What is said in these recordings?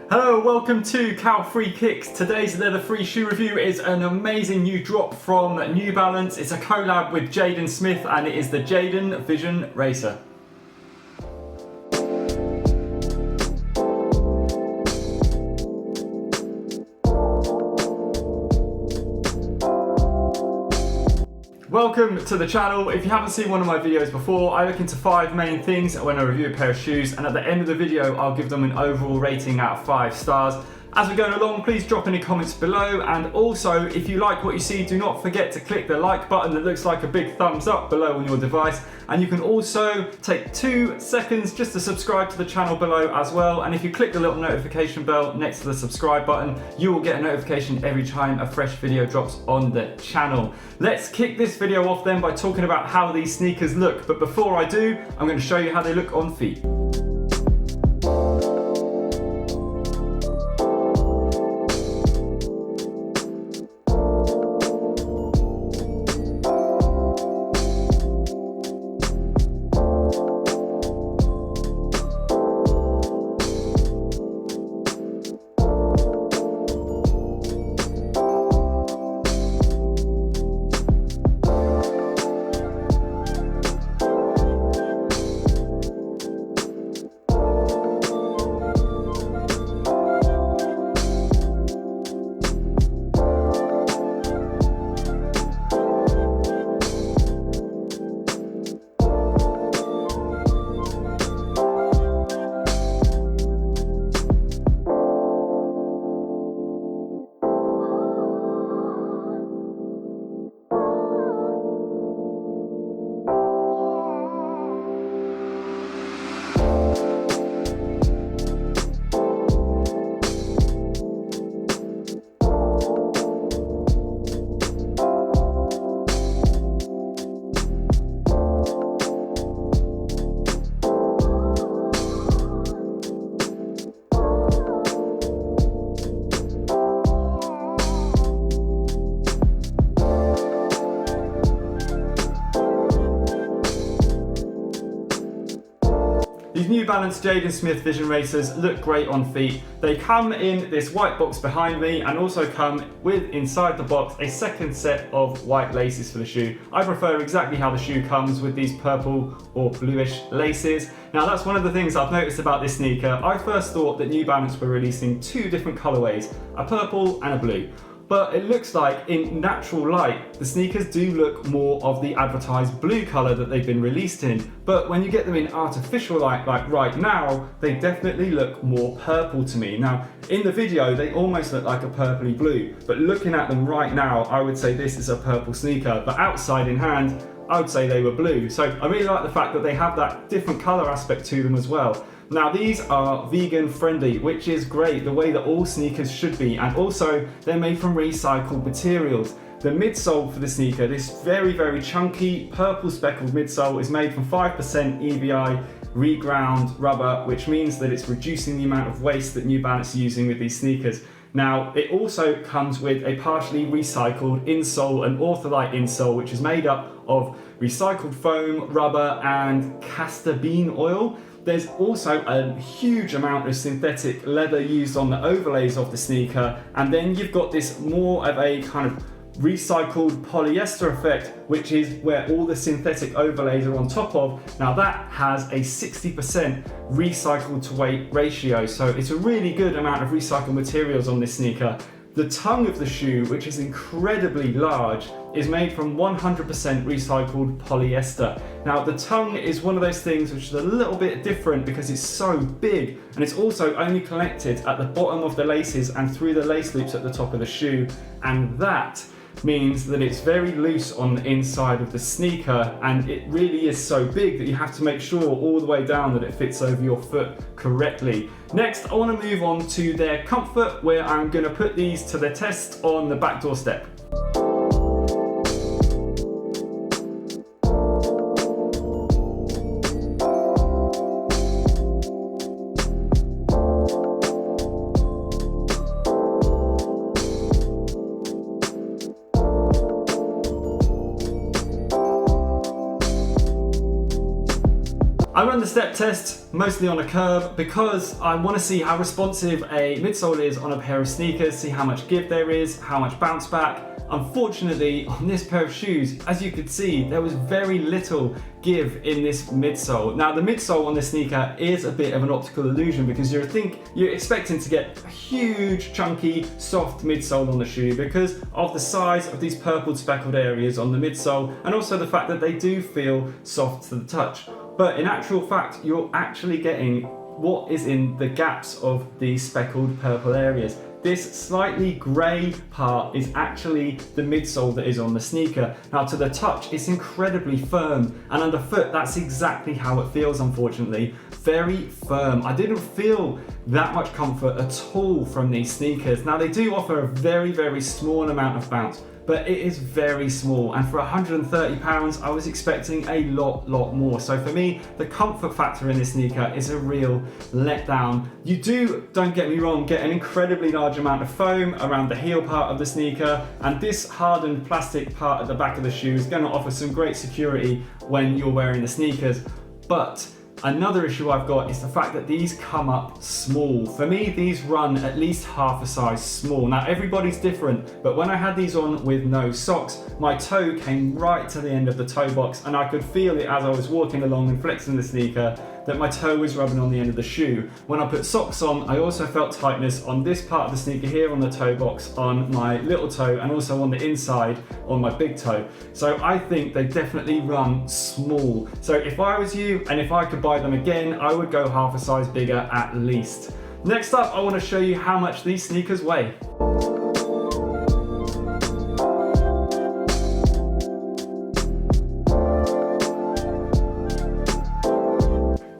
Hello, welcome to Cow Free Kicks. Today's leather free shoe review is an amazing new drop from New Balance. It's a collab with JADEN SMITH and it is the JADEN Vision RACER. Welcome to the channel. If you haven't seen one of my videos before, I look into 5 main things when I review a pair of shoes, and at the end of the video I'll give them an overall rating out of 5 stars. As we're going along, please drop any comments below, and also if you like what you see, do not forget to click the like button that looks like a big thumbs up below on your device, and you can also take 2 seconds just to subscribe to the channel below as well. And if you click the little notification bell next to the subscribe button, you will get a notification every time a fresh video drops on the channel. Let's kick this video off then by talking about how these sneakers look, but before I do, I'm going to show you how they look on feet. These New Balance JADEN SMITH Vision RACERs look great on feet. They come in this white box behind me and also come with, inside the box, a second set of white laces for the shoe. I prefer exactly how the shoe comes with these purple or bluish laces. Now that's one of the things I've noticed about this sneaker. I first thought that New Balance were releasing 2 different colorways, a purple and a blue. But it looks like in natural light, the sneakers do look more of the advertised blue colour that they've been released in. But when you get them in artificial light, like right now, they definitely look more purple to me. Now, in the video, they almost look like a purpley blue, but looking at them right now, I would say this is a purple sneaker, but outside in hand, I would say they were blue. So I really like the fact that they have that different colour aspect to them as well. Now these are vegan friendly, which is great, the way that all sneakers should be, and also they're made from recycled materials. The midsole for the sneaker, this very chunky purple speckled midsole, is made from 5% EVI reground rubber, which means that it's reducing the amount of waste that New Balance are using with these sneakers. Now, it also comes with a partially recycled insole, an Ortholite insole, which is made up of recycled foam, rubber, and castor bean oil. There's also a huge amount of synthetic leather used on the overlays of the sneaker, and then you've got this more of a kind of recycled polyester effect, which is where all the synthetic overlays are on top of. Now that has a 60% recycled to weight ratio, so it's a really good amount of recycled materials on this sneaker. The tongue of the shoe, which is incredibly large, is made from 100% recycled polyester. Now the tongue is one of those things which is a little bit different because it's so big, and it's also only connected at the bottom of the laces and through the lace loops at the top of the shoe, and that means that it's very loose on the inside of the sneaker, and it really is so big that you have to make sure all the way down that it fits over your foot correctly. Next, I want to move on to their comfort, where I'm going to put these to the test on the back doorstep. I run the step test mostly on a curb because I want to see how responsive a midsole is on a pair of sneakers, see how much give there is, how much bounce back. Unfortunately, on this pair of shoes, as you could see, there was very little give in this midsole. Now, the midsole on this sneaker is a bit of an optical illusion because you're expecting to get a huge, chunky, soft midsole on the shoe because of the size of these purpled speckled areas on the midsole and also the fact that they do feel soft to the touch. But in actual fact, you're actually getting what is in the gaps of the speckled purple areas. This slightly grey part is actually the midsole that is on the sneaker. Now to the touch, it's incredibly firm, and underfoot, that's exactly how it feels, unfortunately. Very firm. I didn't feel that much comfort at all from these sneakers. Now they do offer a very, very small amount of bounce, but it is very small, and for £130 I was expecting a lot more. So for me, the comfort factor in this sneaker is a real letdown. You do, don't get me wrong, get an incredibly large amount of foam around the heel part of the sneaker, and this hardened plastic part at the back of the shoe is going to offer some great security when you're wearing the sneakers. But another issue I've got is the fact that these come up small. For me, these run at least half a size small. Now, everybody's different, but when I had these on with no socks, my toe came right to the end of the toe box, and I could feel it as I was walking along and flexing the sneaker that my toe was rubbing on the end of the shoe. When I put socks on, I also felt tightness on this part of the sneaker here on the toe box, on my little toe, and also on the inside on my big toe. So I think they definitely run small. So if I was you, and if I could buy them again, I would go half a size bigger at least. Next up, I want to show you how much these sneakers weigh.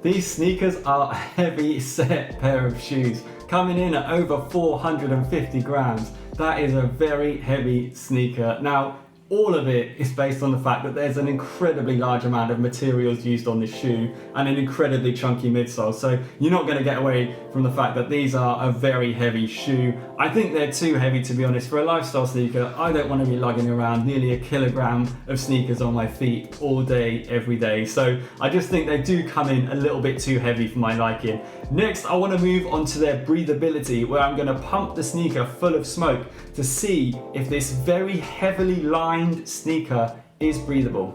These sneakers are a heavy set pair of shoes, coming in at over 450 grams. That is a very heavy sneaker. Now, all of it is based on the fact that there's an incredibly large amount of materials used on this shoe and an incredibly chunky midsole. So you're not going to get away from the fact that these are a very heavy shoe. I think they're too heavy, to be honest. For a lifestyle sneaker, I don't want to be lugging around nearly a kilogram of sneakers on my feet all day, every day. So I just think they do come in a little bit too heavy for my liking. Next, I want to move on to their breathability, where I'm going to pump the sneaker full of smoke to see if this very heavily lined sneaker is breathable.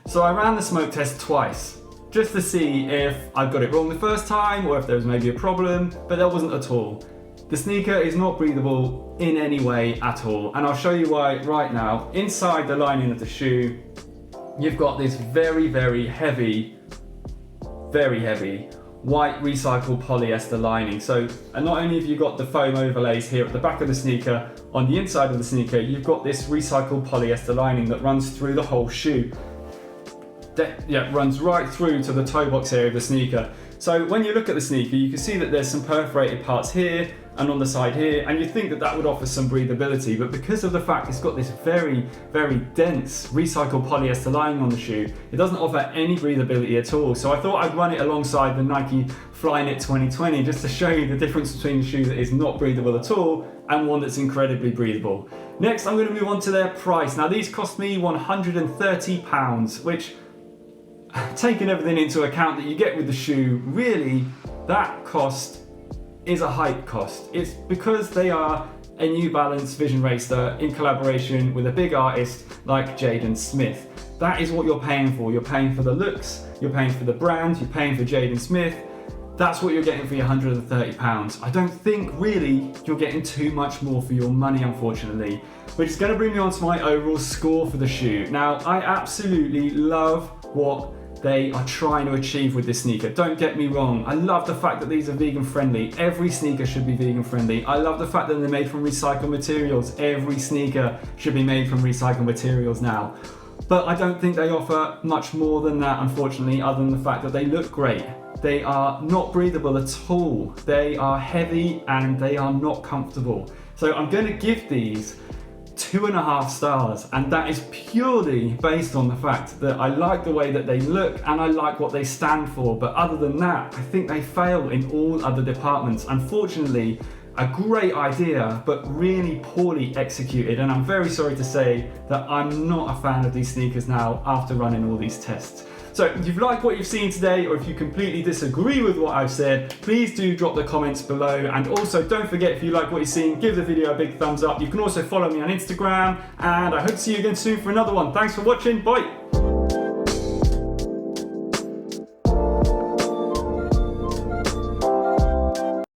So I ran the smoke test twice, just to see if I got it wrong the first time or if there was maybe a problem, but there wasn't at all. The sneaker is not breathable in any way at all, and I'll show you why right now. Inside the lining of the shoe, you've got this very, very heavy white recycled polyester lining. So, and not only have you got the foam overlays here at the back of the sneaker, on the inside of the sneaker, you've got this recycled polyester lining that runs through the whole shoe. That runs right through to the toe box area of the sneaker. So when you look at the sneaker, you can see that there's some perforated parts here and on the side here, and you'd think that that would offer some breathability, but because of the fact it's got this very, very dense recycled polyester lining on the shoe, it doesn't offer any breathability at all. So I thought I'd run it alongside the Nike Flyknit 2020 just to show you the difference between the shoe that is not breathable at all and one that's incredibly breathable. Next, I'm going to move on to their price. Now these cost me £130, which, taking everything into account that you get with the shoe, really, that cost is a hype cost. It's because they are a New Balance Vision Racer in collaboration with a big artist like JADEN SMITH. That is what you're paying for. You're paying for the looks, you're paying for the brand, you're paying for JADEN SMITH. That's what you're getting for your £130. I don't think really you're getting too much more for your money, unfortunately, which is going to bring me on to my overall score for the shoe. Now, I absolutely love what they are trying to achieve with this sneaker. Don't get me wrong, I love the fact that these are vegan friendly. Every sneaker should be vegan friendly. I love the fact that they're made from recycled materials. Every sneaker should be made from recycled materials now. But I don't think they offer much more than that, unfortunately, other than the fact that they look great. They are not breathable at all. They are heavy and they are not comfortable. So I'm going to give these 2.5 stars, and that is purely based on the fact that I like the way that they look and I like what they stand for. But other than that, I think they fail in all other departments. Unfortunately, a great idea, but really poorly executed. And I'm very sorry to say that I'm not a fan of these sneakers now after running all these tests. So if you've liked what you've seen today, or if you completely disagree with what I've said, please do drop the comments below. And also don't forget, if you like what you've seen, give the video a big thumbs up. You can also follow me on Instagram, and I hope to see you again soon for another one. Thanks for watching, bye.